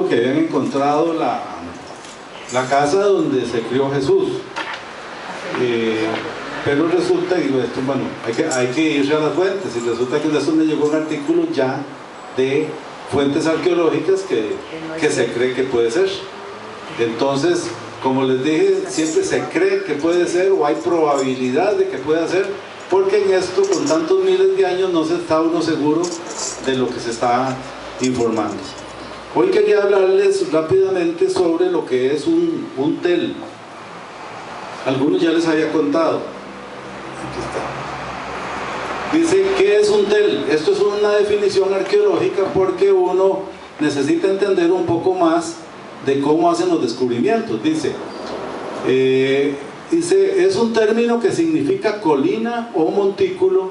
que habían encontrado la casa donde se crió Jesús. Pero resulta, digo, esto, bueno, hay que irse a las fuentes, y resulta que de eso me llegó un artículo ya de fuentes arqueológicas que se cree que puede ser. Entonces, como les dije, siempre se cree que puede ser, o hay probabilidad de que pueda ser, porque en esto, con tantos miles de años, no se está uno seguro de lo que se está informando. Hoy quería hablarles rápidamente sobre lo que es un tel. Algunos ya les había contado. Aquí está. Dice, ¿qué es un tel? Esto es una definición arqueológica porque uno necesita entender un poco más de cómo hacen los descubrimientos. Dice, es un término que significa colina o montículo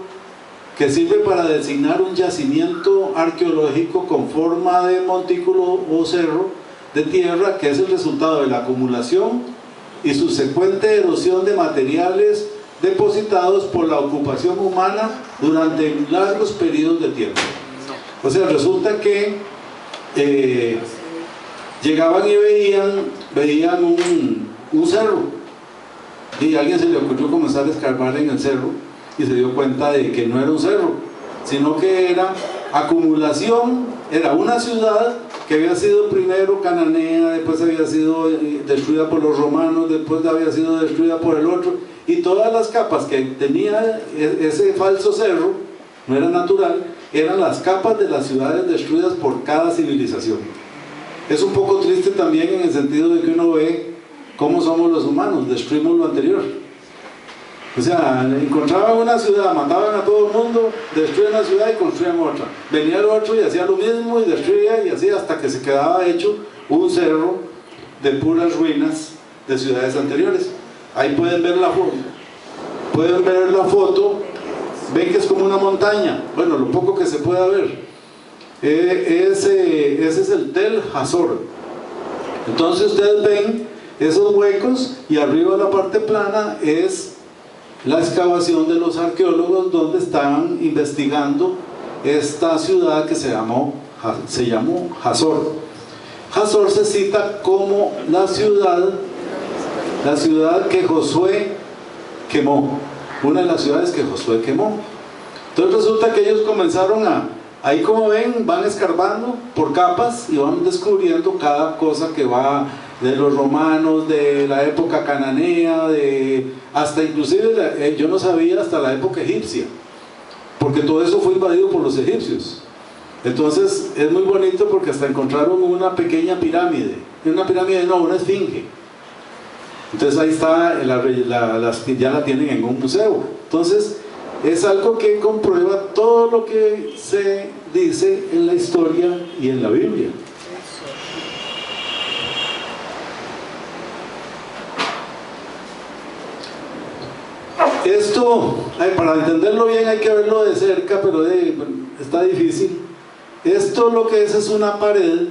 que sirve para designar un yacimiento arqueológico con forma de montículo o cerro de tierra que es el resultado de la acumulación y subsecuente erosión de materiales depositados por la ocupación humana durante largos periodos de tiempo. O sea, resulta que llegaban y veían un cerro, y a alguien se le ocurrió comenzar a escarbar en el cerro y se dio cuenta de que no era un cerro, sino que era acumulación, era una ciudad que había sido primero cananea, después había sido destruida por los romanos, después había sido destruida por el otro, y todas las capas que tenía ese falso cerro, no era natural, eran las capas de las ciudades destruidas por cada civilización. Es un poco triste también en el sentido de que uno ve cómo somos los humanos, destruimos lo anterior. O sea, encontraban una ciudad, mataban a todo el mundo, destruían la ciudad y construían otra. Venía el otro y hacía lo mismo y destruía y hacía hasta que se quedaba hecho un cerro de puras ruinas de ciudades anteriores. Ahí pueden ver la foto. Pueden ver la foto, ven que es como una montaña. Bueno, lo poco que se pueda ver. Ese es el Tel Hazor. Entonces ustedes ven esos huecos y arriba de la parte plana es la excavación de los arqueólogos donde estaban investigando esta ciudad que se llamó Hazor. Hazor se cita como la ciudad que Josué quemó, una de las ciudades que Josué quemó. Entonces resulta que ellos comenzaron ahí, como ven, van escarbando por capas y van descubriendo cada cosa que va de los romanos, de la época cananea, hasta inclusive, yo no sabía, hasta la época egipcia, porque todo eso fue invadido por los egipcios. Entonces es muy bonito porque hasta encontraron una pequeña pirámide, una esfinge. Entonces ahí está, ya la tienen en un museo. Entonces es algo que comprueba todo lo que se dice en la historia y en la Biblia. Esto, para entenderlo bien hay que verlo de cerca, pero está difícil. Esto lo que es una pared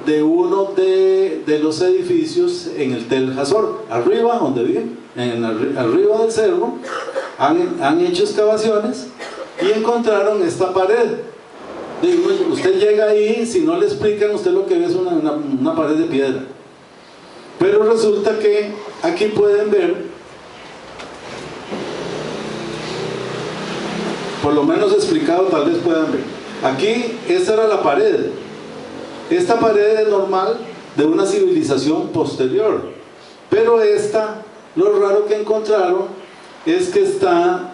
de uno de los edificios en el Tel Hazor, arriba donde viven, arriba del cerro, han hecho excavaciones y encontraron esta pared. Usted llega ahí, si no le explican, usted lo que ve es una pared de piedra. Pero resulta que aquí pueden ver, por lo menos explicado, tal vez puedan ver. Aquí, esta era la pared. Esta pared es normal de una civilización posterior. Pero lo raro que encontraron es que está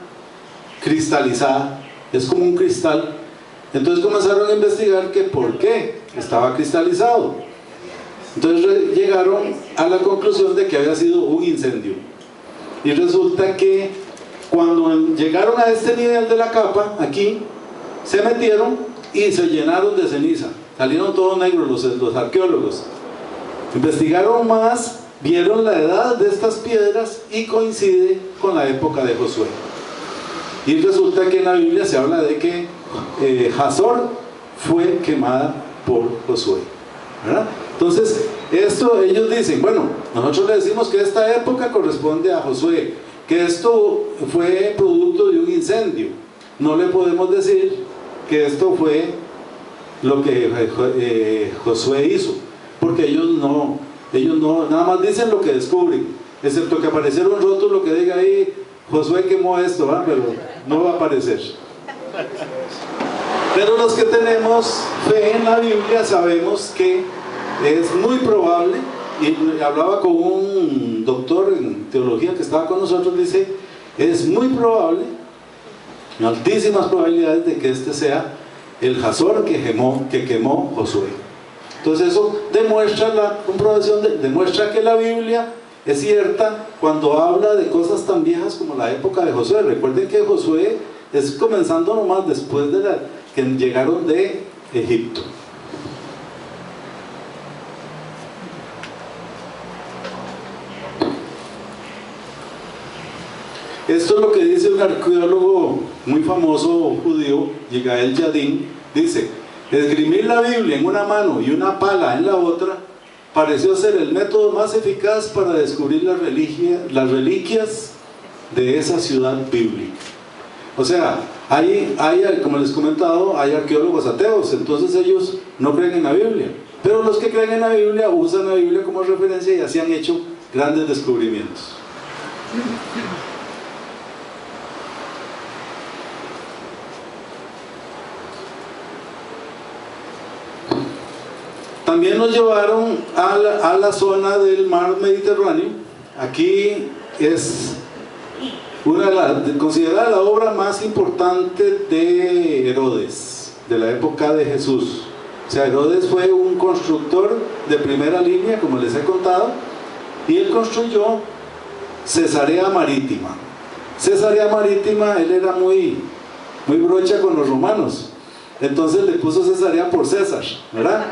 cristalizada. Es como un cristal. Entonces comenzaron a investigar que por qué estaba cristalizado. Entonces llegaron a la conclusión de que había sido un incendio. Y resulta que cuando llegaron a este nivel de la capa, aquí, se metieron y se llenaron de ceniza. Salieron todos negros los arqueólogos. Investigaron más, vieron la edad de estas piedras y coincide con la época de Josué. Y resulta que en la Biblia se habla de que Hazor fue quemada por Josué, ¿verdad? Entonces, ellos dicen, bueno, nosotros le decimos que esta época corresponde a Josué, que esto fue producto de un incendio. No le podemos decir que esto fue lo que Josué hizo, porque ellos no, nada más dicen lo que descubren, excepto que apareciera un rótulo que diga ahí, Josué quemó esto, ¿eh? Pero no va a aparecer. Pero los que tenemos fe en la Biblia sabemos que es muy probable, y hablaba con un doctor en teología que estaba con nosotros, dice, es muy probable, altísimas probabilidades de que este sea el Jazor que quemó Josué. Entonces eso demuestra la comprobación, demuestra que la Biblia es cierta cuando habla de cosas tan viejas como la época de Josué. Recuerden que Josué es comenzando nomás después de que llegaron de Egipto. Esto es lo que dice un arqueólogo muy famoso judío, Yigael Yadin. Dice: esgrimir la Biblia en una mano y una pala en la otra pareció ser el método más eficaz para descubrir las reliquias de esa ciudad bíblica. O sea, como les he comentado, hay arqueólogos ateos, entonces ellos no creen en la Biblia, pero los que creen en la Biblia usan la Biblia como referencia y así han hecho grandes descubrimientos. También nos llevaron a la zona del mar Mediterráneo. Aquí es considerada la obra más importante de Herodes, de la época de Jesús. O sea, Herodes fue un constructor de primera línea, como les he contado, y él construyó Cesarea Marítima. Cesarea Marítima, él era muy brocha con los romanos, entonces le puso Cesarea por César, ¿verdad?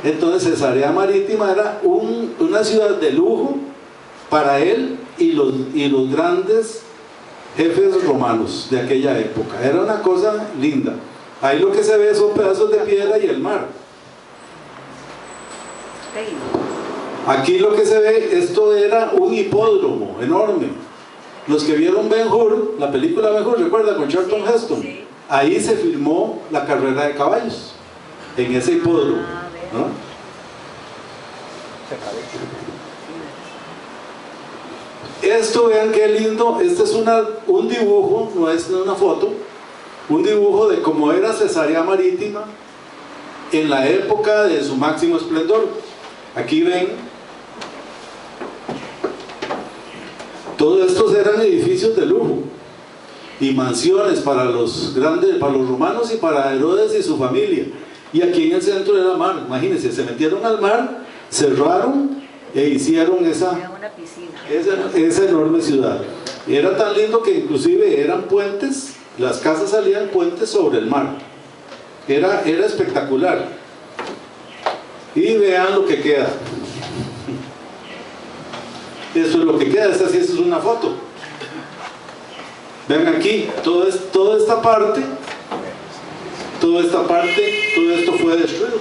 Entonces Cesarea Marítima era una ciudad de lujo para él y los grandes jefes romanos de aquella época. Era una cosa linda. Ahí lo que se ve son pedazos de piedra y el mar. Aquí lo que se ve, esto era un hipódromo enorme. Los que vieron Ben-Hur, la película Ben-Hur, ¿recuerda? Con Charlton Heston. Ahí se filmó la carrera de caballos, en ese hipódromo, ¿no? Esto, vean qué lindo. Este es un dibujo, no es una foto, un dibujo de cómo era Cesarea Marítima en la época de su máximo esplendor. Aquí ven, todos estos eran edificios de lujo y mansiones para los romanos y para Herodes y su familia. Y aquí en el centro era mar. Imagínense, se metieron al mar, cerraron e hicieron esa enorme ciudad. Y era tan lindo que inclusive eran puentes, las casas salían puentes sobre el mar. Era espectacular. Y vean lo que queda. Esto es lo que queda. Esta sí es una foto. Vean aquí, toda esta parte, todo esto fue destruido.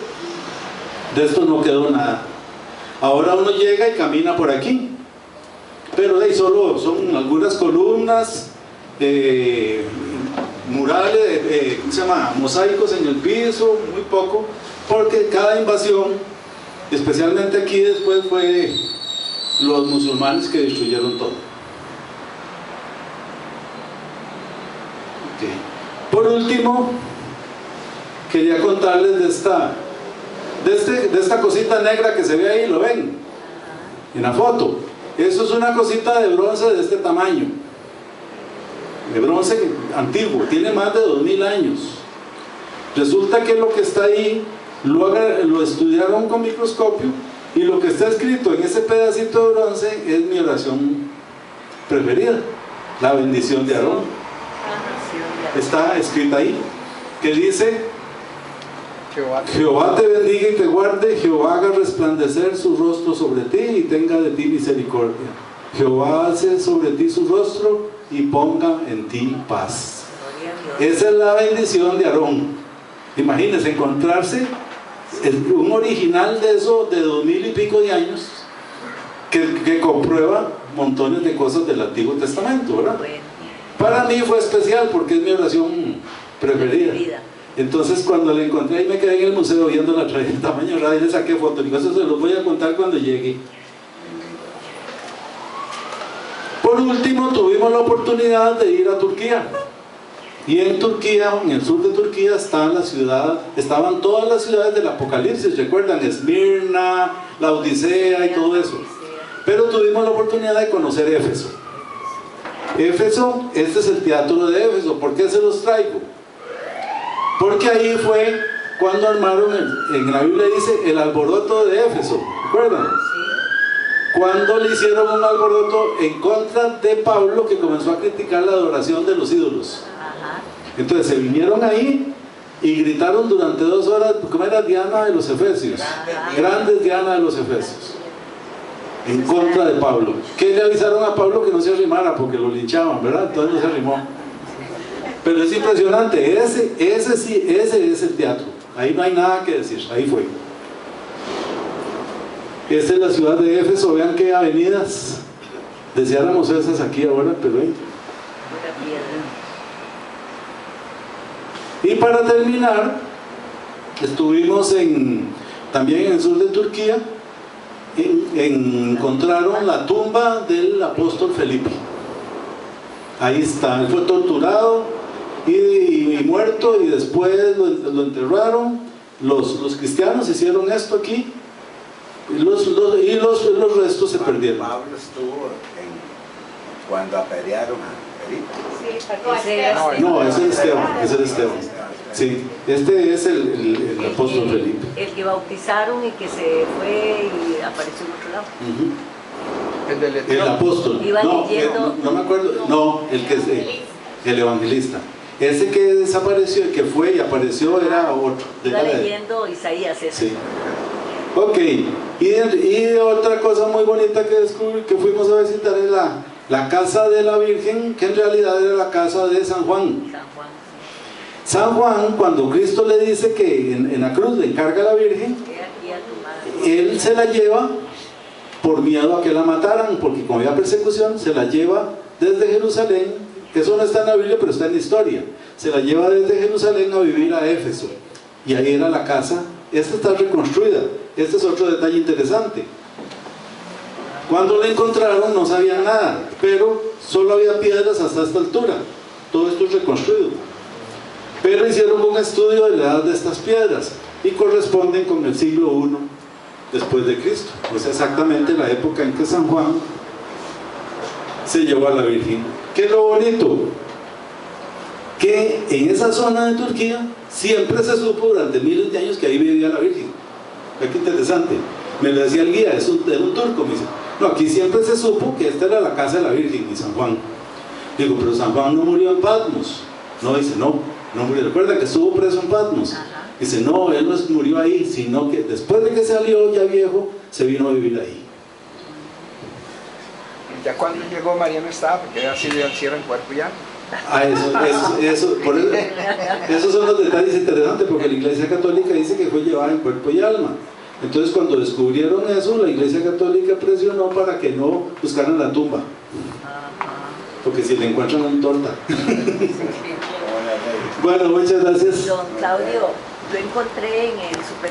De esto no quedó nada. Ahora uno llega y camina por aquí, pero de ahí solo son algunas columnas, murales, ¿cómo se llama? Mosaicos en el piso, muy poco, porque cada invasión, especialmente aquí después, fue los musulmanes que destruyeron todo. Okay. Por último, quería contarles de esta cosita negra que se ve ahí, ¿lo ven? En la foto. Eso es una cosita de bronce de este tamaño, de bronce antiguo, tiene más de 2000 años. Resulta que lo que está ahí lo estudiaron con microscopio, y lo que está escrito en ese pedacito de bronce es mi oración preferida, la bendición de Aarón. Está escrita ahí, que dice: Jehová te bendiga y te guarde, Jehová haga resplandecer su rostro sobre ti y tenga de ti misericordia. Jehová hace sobre ti su rostro y ponga en ti paz. Esa es la bendición de Aarón. Imagínense encontrarse un original de eso de 2000 y pico de años que comprueba montones de cosas del Antiguo Testamento, ¿verdad? Para mí fue especial porque es mi oración preferida. Entonces cuando la encontré ahí me quedé en el museo viendo la traje del tamaño real y le saqué fotos. Digo, eso se los voy a contar cuando llegue. Por último, tuvimos la oportunidad de ir a Turquía. Y en Turquía, en el sur de Turquía, estaban todas las ciudades del Apocalipsis, ¿recuerdan? Esmirna, la Odisea y todo eso. Pero tuvimos la oportunidad de conocer Éfeso. Éfeso, este es el teatro de Éfeso. ¿Por qué se los traigo? Porque ahí fue cuando armaron, en la Biblia dice, el alboroto de Éfeso, ¿recuerdan? Cuando le hicieron un alboroto en contra de Pablo, que comenzó a criticar la adoración de los ídolos. Entonces se vinieron ahí y gritaron durante 2 horas, ¿cómo era? Diana de los Efesios, grandes Diana de los Efesios, en contra de Pablo. ¿Qué le avisaron a Pablo? Que no se arrimara porque lo linchaban, ¿verdad? Entonces no se arrimó. Pero es impresionante, ese es el teatro, ahí no hay nada que decir, ahí fue. Esta es la ciudad de Éfeso, vean qué avenidas, deseáramos esas aquí ahora, pero y para terminar, estuvimos también en el sur de Turquía, encontraron la tumba del apóstol Felipe. Ahí está, él fue torturado y muerto, y después lo enterraron. Los cristianos hicieron esto aquí, y los restos se perdieron. Pablo estuvo cuando apedrearon a Felipe. No, ese es Esteban. Sí, este es el apóstol Felipe. El que bautizaron y que se fue y apareció en otro lado. El apóstol. No me acuerdo. No, el evangelista. Ese que desapareció, el que fue y apareció era otro. Iba leyendo Isaías eso. Sí. Ok, y otra cosa muy bonita que descubrí, que fuimos a visitar, es la casa de la Virgen, que en realidad era la casa de San Juan. San Juan, cuando Cristo le dice que en la cruz le encarga a la Virgen, él se la lleva por miedo a que la mataran, porque como había persecución, se la lleva desde Jerusalén. Eso no está en la Biblia, pero está en la historia. Se la lleva desde Jerusalén a vivir a Éfeso, y ahí era la casa. Esta está reconstruida. Este es otro detalle interesante. Cuando la encontraron no sabían nada, pero solo había piedras hasta esta altura. Todo esto es reconstruido. Pero hicieron un estudio de la edad de estas piedras y corresponden con el siglo I después de Cristo. Pues exactamente la época en que San Juan se llevó a la Virgen. ¿Qué es lo bonito? Que en esa zona de Turquía siempre se supo durante miles de años que ahí vivía la Virgen. Qué interesante. Me lo decía el guía, es un turco, me dice, no, aquí siempre se supo que esta era la casa de la Virgen y San Juan. Digo, pero San Juan no murió en Patmos. No, dice, no murió. Recuerda que estuvo preso en Patmos. Dice, no, él no murió ahí, sino que después de que salió ya viejo, se vino a vivir ahí. Ya cuando llegó María no estaba, porque había sido al cielo en cuerpo ya. Esos son los detalles interesantes, porque la Iglesia Católica dice que fue llevada en cuerpo y alma. Entonces cuando descubrieron eso, la Iglesia Católica presionó para que no buscaran la tumba, porque si la encuentran en torta. Bueno, muchas gracias. Don Claudio, yo encontré en el super